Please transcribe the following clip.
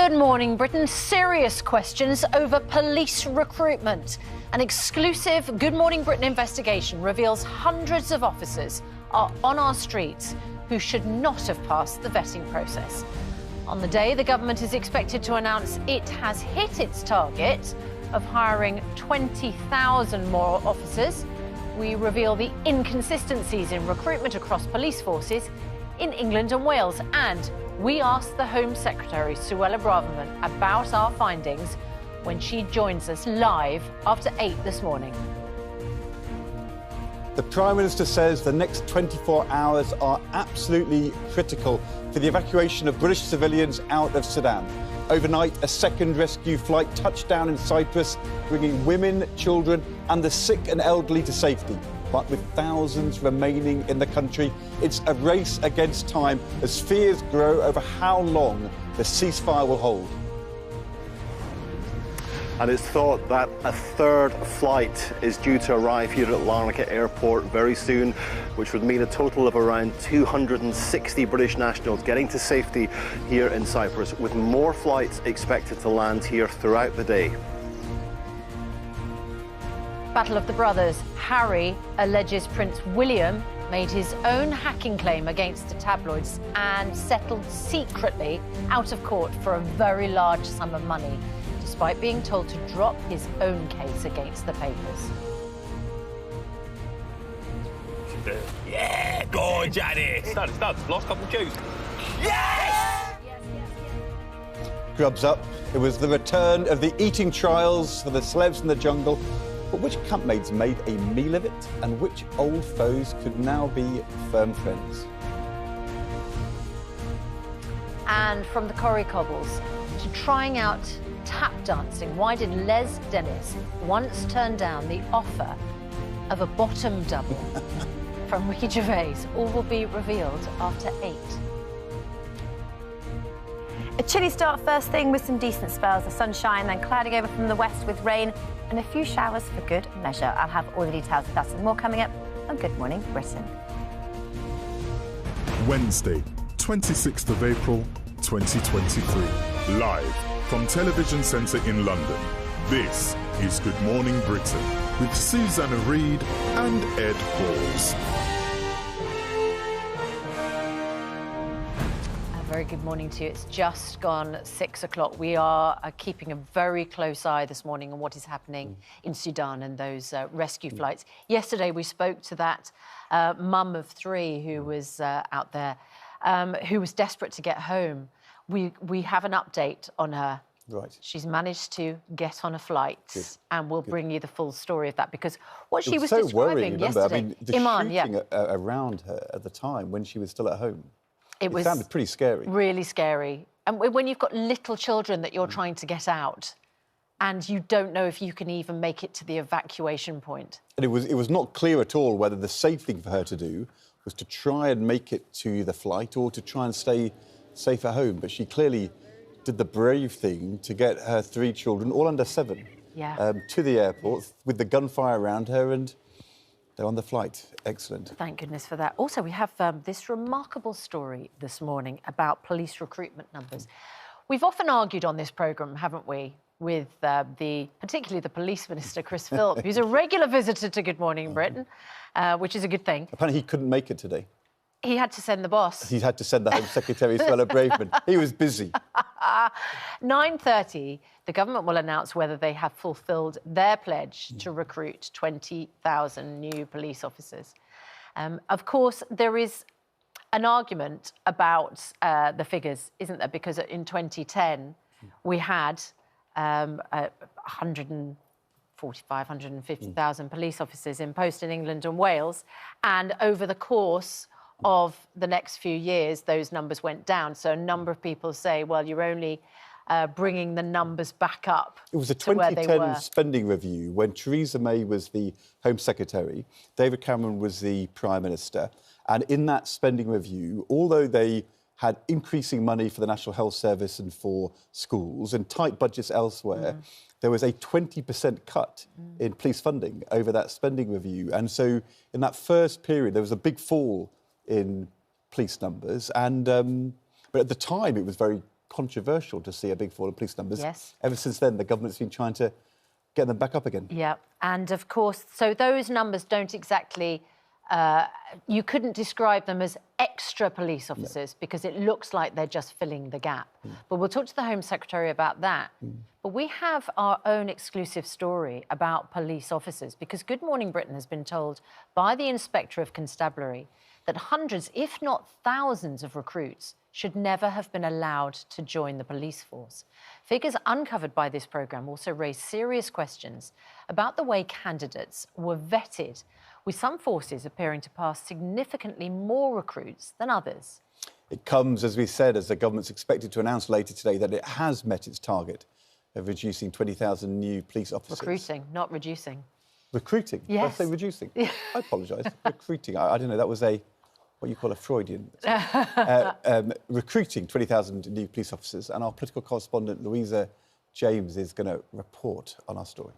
Good morning, Britain. Serious questions over police recruitment. An exclusive Good Morning Britain investigation reveals hundreds of officers are on our streets who should not have passed the vetting process. On the day, the government is expected to announce it has hit its target of hiring 20,000 more officers. We reveal the inconsistencies in recruitment across police forces in England and Wales, and we asked the Home Secretary, Suella Braverman, about our findings when she joins us live after 8 this morning. The Prime Minister says the next 24 hours are absolutely critical for the evacuation of British civilians out of Sudan. Overnight, a second rescue flight touched down in Cyprus, bringing women, children and the sick and elderly to safety. But with thousands remaining in the country, it's a race against time as fears grow over how long the ceasefire will hold. And it's thought that a third flight is due to arrive here at Larnaca Airport very soon, which would mean a total of around 260 British nationals getting to safety here in Cyprus, with more flights expected to land here throughout the day. Battle of the Brothers. Harry alleges Prince William made his own hacking claim against the tabloids and settled secretly out of court for a very large sum of money, despite being told to drop his own case against the papers. Yeah, go on, Janice. It's done. Last couple of cues. Yes! Grubs up. It was the return of the eating trials for the celebs in the jungle. But which campmates made a meal of it, and which old foes could now be firm friends? And from the Corrie Cobbles to trying out tap dancing, why did Les Dennis once turn down the offer of a bottom double from Ricky Gervais? All will be revealed after 8. A chilly start first thing with some decent spells of sunshine, then clouding over from the west with rain and a few showers for good measure. I'll have all the details of that and more coming up on Good Morning Britain. Wednesday, 26th of April, 2023. Live from Television Centre in London, this is Good Morning Britain with Susanna, Reid and Ed Balls. Very good morning to you. It's just gone 6 o'clock. We are keeping a very close eye this morning on what is happening in Sudan and those rescue flights. Yesterday, we spoke to that mum of 3 who was out there, who was desperate to get home. We have an update on her. Right. She's managed to get on a flight, and we'll bring you the full story of that, because what she was so describing worrying, yesterday... I mean, the shooting around her at the time when she was still at home. It sounded pretty scary. Really scary. And when you've got little children that you're trying to get out and you don't know if you can even make it to the evacuation point. And it was not clear at all whether the safe thing for her to do was to try and make it to the flight or to try and stay safe at home. But she clearly did the brave thing to get her 3 children, all under 7, to the airport with the gunfire around her, and they're on the flight. Excellent. Thank goodness for that. Also, we have this remarkable story this morning about police recruitment numbers. We've often argued on this programme, haven't we, with particularly the Police Minister, Chris Philp, who's a regular visitor to Good Morning Britain, which is a good thing. Apparently he couldn't make it today. He had to send the boss. He had to send the Home Secretary, Suella Braverman. He was busy. 9:30, the government will announce whether they have fulfilled their pledge to recruit 20,000 new police officers. Of course, there is an argument about the figures, isn't there? Because in 2010, we had 150,000 police officers in post in England and Wales, and over the course of the next few years, those numbers went down. So a number of people say, well, you're only bringing the numbers back up. It was a 2010 spending review when Theresa May was the Home Secretary, David Cameron was the Prime Minister. And in that spending review, although they had increasing money for the National Health Service and for schools and tight budgets elsewhere, there was a 20% cut in police funding over that spending review. And so in that first period, there was a big fall in police numbers. And but at the time, it was very controversial to see a big fall in police numbers. Yes. Ever since then, the government's been trying to get them back up again. Yeah, and of course, so those numbers don't exactly, you couldn't describe them as extra police officers because it looks like they're just filling the gap. But we'll talk to the Home Secretary about that. But we have our own exclusive story about police officers because Good Morning Britain has been told by the Inspector of Constabulary that hundreds, if not thousands of recruits should never have been allowed to join the police force. Figures uncovered by this programme also raise serious questions about the way candidates were vetted, with some forces appearing to pass significantly more recruits than others. It comes, as we said, as the government's expected to announce later today that it has met its target of reducing 20,000 new police officers. Recruiting, not reducing. Recruiting? Yes. Did I say reducing? I apologise. Recruiting. I don't know. That was what you call a Freudian. Recruiting 20,000 new police officers, and our political correspondent Louisa James is going to report on our story.